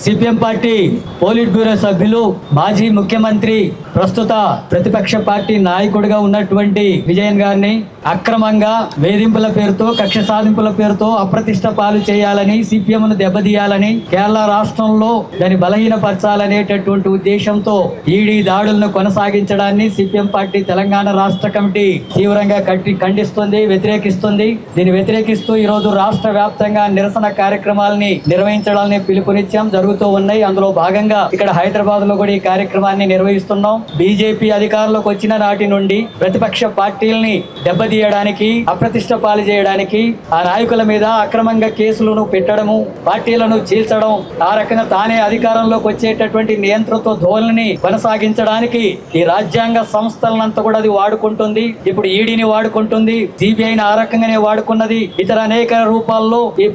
CPM party polit bureau సభ్యులు, మాజీ ముఖ్యమంత్రి, ప్రస్తుత ప్రతిపక్ష పార్టీ నాయకుడిగా ఉన్నటువంటి విజయన్ గారిని అక్రమంగా వేధింపుల పేరుతో, కక్ష సాధింపుల పేరుతో అప్రతిష్ట పాలు చేయాలని, సిపిఎంను దెబ్బతీయాలని, కేరళ రాష్ట్రంలో దాన్ని బలహీనపరచాలనేటటువంటి ఉద్దేశంతో ఈడీ దాడులను కొనసాగించడాన్ని సిపిఎం పార్టీ తెలంగాణ రాష్ట్ర కమిటీ తీవ్రంగా ఖండిస్తుంది, వ్యతిరేకిస్తుంది. దీన్ని వ్యతిరేకిస్తూ ఈరోజు రాష్ట్ర వ్యాప్తంగా నిరసన కార్యక్రమాలని నిర్వహించడాన్ని పిలుపునిచ్చాం, జరుగుతూ ఉన్నాయి. అందులో భాగంగా ఇక్కడ హైదరాబాద్ లో కూడా ఈ కార్యక్రమాన్ని నిర్వహిస్తున్నాం. బీజేపీ అధికారంలోకి వచ్చిన నాటి నుండి ప్రతిపక్ష పార్టీలని దెబ్బతీయడానికి, అప్రతిష్ట పాలు చేయడానికి, ఆ నాయకుల మీద అక్రమంగా కేసులను పెట్టడము, పార్టీలను చీల్చడం, ఆ రకంగా తానే అధికారంలోకి వచ్చేటటువంటి నియంత్రణతో ధోరణిని కొనసాగించడానికి ఈ రాజ్యాంగ సంస్థలనంతా కూడా అది వాడుకుంటుంది. ఇప్పుడు ఈడీని వాడుకుంటుంది, సిబిఐని ఆ రకంగానే వాడుకున్నది. ఇతర అనేక రూపాల్లో ఈ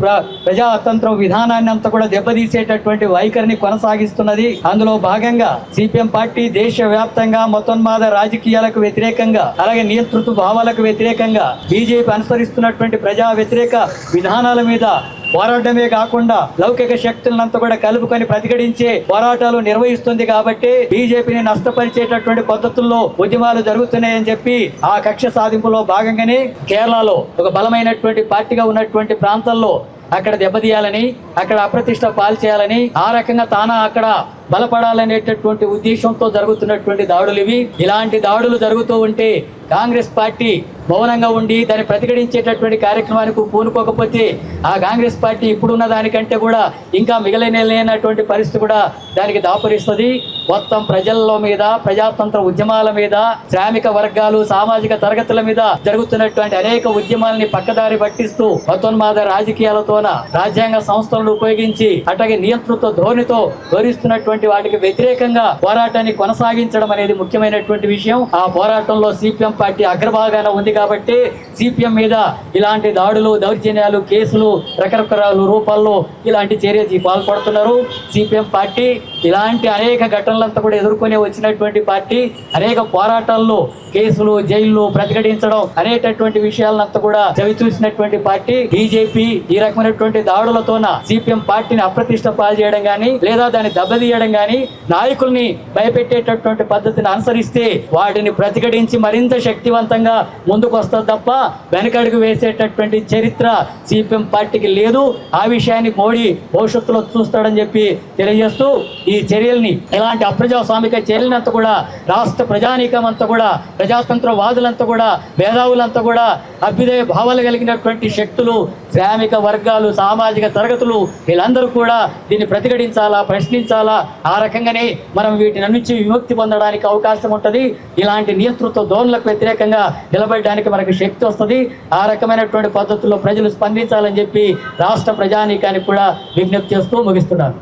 ప్రజాతంత్ర విధానాన్ని అంతా కూడా దెబ్బతీసేటటువంటి వైఖరిని కొనసాగిస్తున్నది. అందులో భాగంగా సిపిఎం పార్టీ దేశవ్యాప్తంగా మతోన్మాద రాజకీయాలకు వ్యతిరేకంగా, అలాగే నియంతృత్వ భావాలకు వ్యతిరేకంగా, బీజేపీ అనుసరిస్తున్నటువంటి ప్రజా వ్యతిరేక విధానాల మీద పోరాటమే కాకుండా లౌకిక శక్తులంతా కూడా కలుపుకొని ప్రతిఘటించే పోరాటాలు నిర్వహిస్తుంది. కాబట్టి బీజేపీని నష్టపరిచేటటువంటి పద్ధతుల్లో ఉద్యమాలు జరుగుతున్నాయని చెప్పి ఆ కక్ష సాధింపులో భాగంగానే కేరళలో ఒక బలమైనటువంటి పార్టీగా ఉన్నటువంటి ప్రాంతాల్లో అక్కడ దెబ్బతీయాలని, అక్కడ అప్రతిష్ట పాలు చేయాలని, ఆ రకంగా తాను అక్కడ బలపడాలనేటటువంటి ఉద్దేశంతో జరుగుతున్నటువంటి దాడులు ఇవి. ఇలాంటి దాడులు జరుగుతూ ఉంటే కాంగ్రెస్ పార్టీ మౌనంగా ఉండి దాన్ని ప్రతిఘటించేటటువంటి కార్యక్రమానికి పూనుకోకపోతే ఆ కాంగ్రెస్ పార్టీ ఇప్పుడున్న దానికంటే కూడా ఇంకా మిగలలేనటువంటి పరిస్థితి కూడా దానికి దాపురిస్తుంది. మొత్తం ప్రజల మీద, ప్రజాతంత్ర ఉద్యమాల మీద, శ్రామిక వర్గాలు, సామాజిక తరగతుల మీద జరుగుతున్నటువంటి అనేక ఉద్యమాలని పక్కదారి పట్టిస్తూ మతోన్మాద రాజకీయాలతోన, రాజ్యాంగ సంస్థలను ఉపయోగించి, అట్లాగే నియంతృత్వ ధోరణితో వివరిస్తున్నటువంటి వాటికి వ్యతిరేకంగా పోరాటాన్ని కొనసాగించడం అనేది ముఖ్యమైనటువంటి విషయం. ఆ పోరాటంలో సిపిఎం పార్టీ అగ్రభాగాన ఉంది కాబట్టి సిపిఎం మీద ఇలాంటి దాడులు, దౌర్జన్యాలు, కేసులు రకరకాల రూపాల్లో ఇలాంటి చర్యకి పాల్పడుతున్నారు. సిపిఎం పార్టీ ఇలాంటి అనేక ఘటనలంతా కూడా ఎదుర్కొని వచ్చినటువంటి పార్టీ. అనేక పోరాటాల్లో కేసులు, జైళ్లు ప్రతిఘటించడం అనేటటువంటి విషయాలంతా కూడా చవి చూసినటువంటి పార్టీ. బీజేపీ ఈ రకమైనటువంటి దాడులతోన సిపిఎం పార్టీని అప్రతిష్ట పాలు చేయడం గానీ, లేదా దాన్ని దెబ్బతీయడం గానీ, నాయకుల్ని భయపెట్టేటటువంటి పద్ధతిని అనుసరిస్తే వాటిని ప్రతిఘటించి మరింత శక్తివంతంగా ముందుకు వస్తుంది తప్ప వెనకడుగు వేసేటటువంటి చరిత్ర సిపిఎం పార్టీకి లేదు. ఆ విషయాన్ని మోడీ భవిష్యత్తులో చూస్తాడని చెప్పి తెలియజేస్తూ ఈ చర్యల్ని, ఇలాంటి అప్రజాస్వామిక చర్యలంతా కూడా రాష్ట్ర ప్రజానీకం అంతా కూడా, ప్రజాతంత్ర వాదులంతా కూడా, మేధావులంతా కూడా, అభ్యుదయ భావాలు కలిగినటువంటి శక్తులు, శ్రామిక వర్గాలు, సామాజిక తరగతులు వీళ్ళందరూ కూడా దీన్ని ప్రతిఘటించాలా, ప్రశ్నించాలా. ఆ రకంగానే మనం వీటి నుంచి విముక్తి పొందడానికి అవకాశం ఉంటుంది. ఇలాంటి నియంతృత్వ ధోరణులకు వ్యతిరేకంగా నిలబడడానికి మనకు శక్తి వస్తుంది. ఆ రకమైనటువంటి పద్ధతుల్లో ప్రజలు స్పందించాలని చెప్పి రాష్ట్ర ప్రజానీకానికి కూడా విజ్ఞప్తి చేస్తూ ముగిస్తున్నాను.